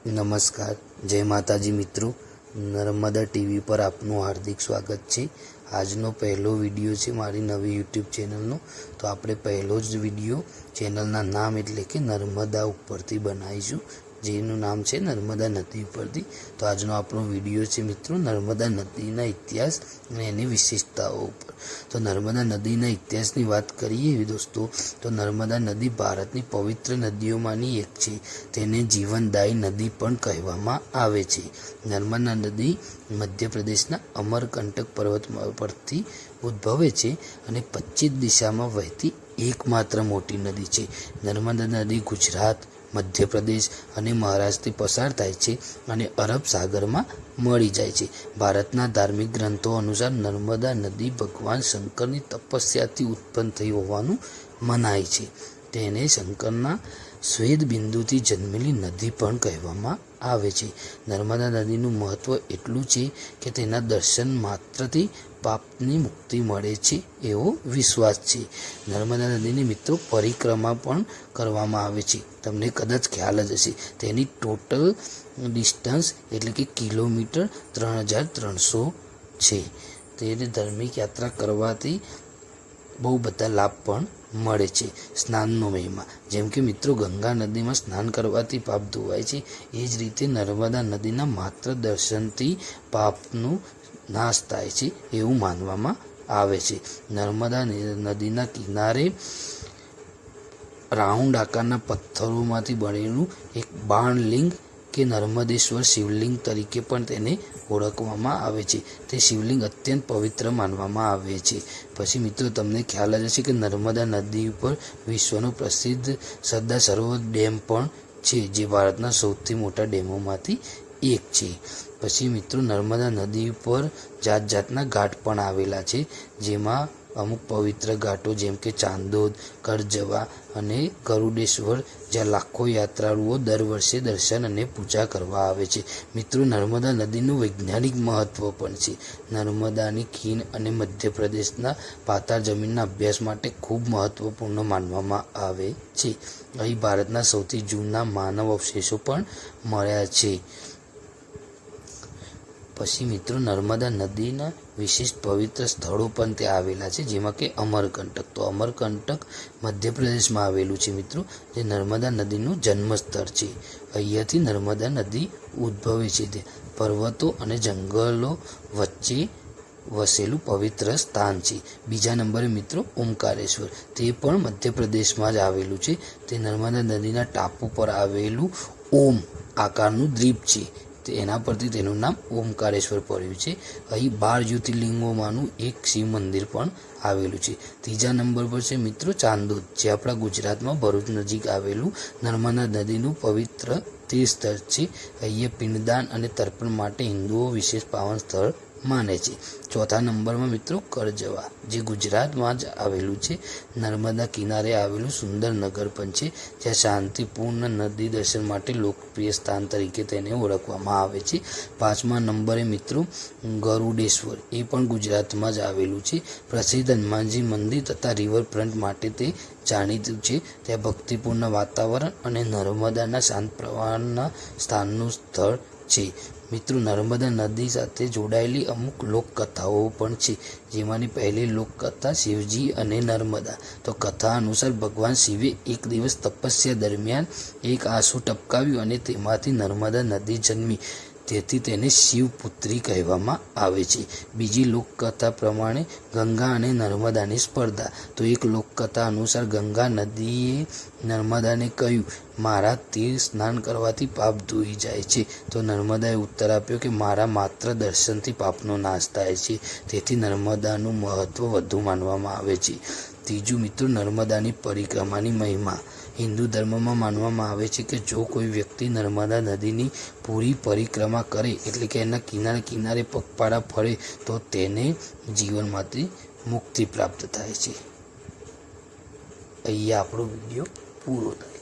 નમસ્કાર, જય માતાજી મિત્રો. નર્મદા ટીવી પર આપનું હાર્દિક સ્વાગત છે. આજનો પહેલો વિડીયો છે મારી નવી યુટ્યુબ ચેનલનો. તો આપણે પહેલો જ વિડીયો ચેનલના નામ એટલે કે નર્મદા ઉપરથી બનાવીશું, જેનું નામ છે નર્મદા નદી ઉપરથી. તો આજનો આપણો વિડીયો છે મિત્રો નર્મદા નદીના ઇતિહાસ અને એની વિશેષતાઓ ઉપર. તો નર્મદા નદીના ઇતિહાસની વાત કરીએ દોસ્તો, તો નર્મદા નદી ભારતની પવિત્ર નદીઓમાંની એક છે. તેને જીવનદાયી નદી પણ કહેવામાં આવે છે. નર્મદા નદી મધ્યપ્રદેશના અમરકંટક પર્વત પરથી ઉદ્ભવે છે અને 25 દિશામાં વહેતી એકમાત્ર મોટી નદી છે. નર્મદા નદી ગુજરાત, મધ્યપ્રદેશ અને મહારાષ્ટ્રથી પસાર થાય છે અને અરબ સાગરમાં મળી જાય છે. ભારતના ધાર્મિક ગ્રંથો અનુસાર નર્મદા નદી ભગવાન શંકરની તપસ્યાથી ઉત્પન્ન થઈ હોવાનું મનાય છે. તેને શંકરના શ્વેત બિંદુથી જન્મેલી નદી પણ કહેવામાં આવે છે. નર્મદા નદીનું મહત્વ એટલું છે કે તેના દર્શન માત્રથી પાપની મુક્તિ મળે છે એવો વિશ્વાસ છે. નર્મદા નદીની મિત્રો પરિક્રમા પણ કરવામાં આવે છે. તમને કદાચ ખ્યાલ જ હશે, તેની ટોટલ ડિસ્ટન્સ એટલે કે કિલોમીટર 3300 છે. તેને ધાર્મિક યાત્રા કરવાથી બહુ બધા લાભ પણ મળે છે. સ્નાનનો મહિમા, જેમ કે મિત્રો ગંગા નદીમાં સ્નાન કરવાથી પાપ ધોવાય છે, એ જ રીતે નર્મદા નદીના માત્ર દર્શનથી પાપનું નાશ થાય છે એવું માનવામાં આવે છે. નર્મદા નદીના કિનારે રાઉન્ડ આકારના પથ્થરોમાંથી બનેલું એક બાણલિંગ કે નર્મદેશ્વર શિવલિંગ તરીકે પણ તેને ઓળખવામાં આવે છે. તે શિવલિંગ અત્યંત પવિત્ર માનવામાં આવે છે. પછી મિત્રો તમને ખ્યાલ જ હશે કે નર્મદા નદી ઉપર વિશ્વનો પ્રસિદ્ધ સરદાર સરોવર ડેમ પણ છે, જે ભારતના સૌથી મોટા ડેમોમાંથી એક છે. પછી મિત્રો નર્મદા નદી ઉપર જાત જાતના ઘાટ પણ આવેલા છે, જેમાં અમુક પવિત્ર ઘાટો જેમ કે ચાંદોદ, કરજવા અને ગરુડેશ્વર, જ્યાં લાખો યાત્રાળુઓ દર વર્ષે દર્શન અને પૂજા કરવા આવે છે. મિત્રો નર્મદા નદીનું વૈજ્ઞાનિક મહત્વ પણ છે. નર્મદાની ખીણ અને મધ્યપ્રદેશના પાતાળ જમીનના અભ્યાસ માટે ખૂબ મહત્વપૂર્ણ માનવામાં આવે છે. અહીં ભારતના સૌથી જૂના માનવ અવશેષો પણ મળ્યા છે. પછી મિત્રો નર્મદા નદીના વિશેષ પવિત્ર સ્થળો પણ ત્યાં આવેલા છે, જેમાં કે અમરકંટક. તો અમરકંટક મધ્યપ્રદેશમાં આવેલું છે મિત્રો, જે નર્મદા નદીનું જન્મસ્થળ છે. અહીંયાથી નર્મદા નદી ઉદ્ભવે છે. તે પર્વતો અને જંગલો વચ્ચે વસેલું પવિત્ર સ્થાન છે. બીજા નંબરે મિત્રો ઓમકારેશ્વર, તે પણ મધ્યપ્રદેશમાં જ આવેલું છે. તે નર્મદા નદીના ટાપુ પર આવેલું ઓમ આકારનું દ્વીપ છે. એના પરથી તેનું નામ ઓમકારેશ્વર પડ્યું છે. અહીં 12 જ્યોતિર્લિંગોમાંનું એક શિવ મંદિર પણ આવેલું છે. ત્રીજા નંબર પર છે મિત્રો ચાંદોદ, જે આપણા ગુજરાતમાં ભરૂચ નજીક આવેલું નર્મદા નદીનું પવિત્ર તીર્થસ્થળ છે. અહીંયા પિંડદાન અને તર્પણ માટે હિન્દુઓ વિશેષ પાવન સ્થળ માને છે. ચોથા નંબરમાં મિત્રો કરજવા, જે ગુજરાતમાં જ આવેલું છે. નર્મદા કિનારે આવેલું સુંદર નગર પણ છે, જ્યાં શાંતિપૂર્ણ નદી દર્શન માટે લોકપ્રિય સ્થાન તરીકે તેને ઓળખવામાં આવે છે. પાંચમા નંબરે મિત્રો ગરુડેશ્વર, એ પણ ગુજરાતમાં જ આવેલું છે. પ્રસિદ્ધ હનુમાનજી મંદિર તથા રિવરફ્રન્ટ માટે તે જાણીતું છે. ત્યાં ભક્તિપૂર્ણ વાતાવરણ અને નર્મદાના શાંત પ્રવાહના સ્થાનનું સ્થળ છે. મિત્રો નર્મદા નદી સાથે જોડાયેલી અમુક લોકકથાઓ પણ છે, જેમાંની પહેલી લોકકથા શિવજી અને નર્મદા. તો કથા અનુસાર ભગવાન શિવે એક દિવસ તપસ્યા દરમિયાન એક આંસુ ટપકાવ્યું અને તેમાંથી નર્મદા નદી જન્મી, તેથી તેને શિવપુત્રી કહેવામાં આવે છે. બીજી લોકકથા પ્રમાણે ગંગા અને નર્મદાની સ્પર્ધા. તો એક લોકકથા અનુસાર ગંગા નદીએ નર્મદાને કહ્યું, મારા તીર સ્નાન કરવાથી પાપ ધોઈ જાય છે. તો નર્મદાએ ઉત્તર આપ્યો કે મારા માત્ર દર્શનથી પાપનો નાશ થાય છે. તેથી નર્મદાનું મહત્વ વધુ માનવામાં આવે છે. ત્રીજું મિત્રો નર્મદાની પરિક્રમાની મહિમા. હિન્દુ ધર્મમાં માનવામાં આવે છે કે જો કોઈ વ્યક્તિ નર્મદા નદીની પૂરી પરિક્રમા કરે, એટલે કે એના કિનારે કિનારે પગપાળા ફરે, તો તેને જીવનમાંથી મુક્તિ પ્રાપ્ત થાય છે. અહીંયા આપણો વિડીયો પૂરો થાય.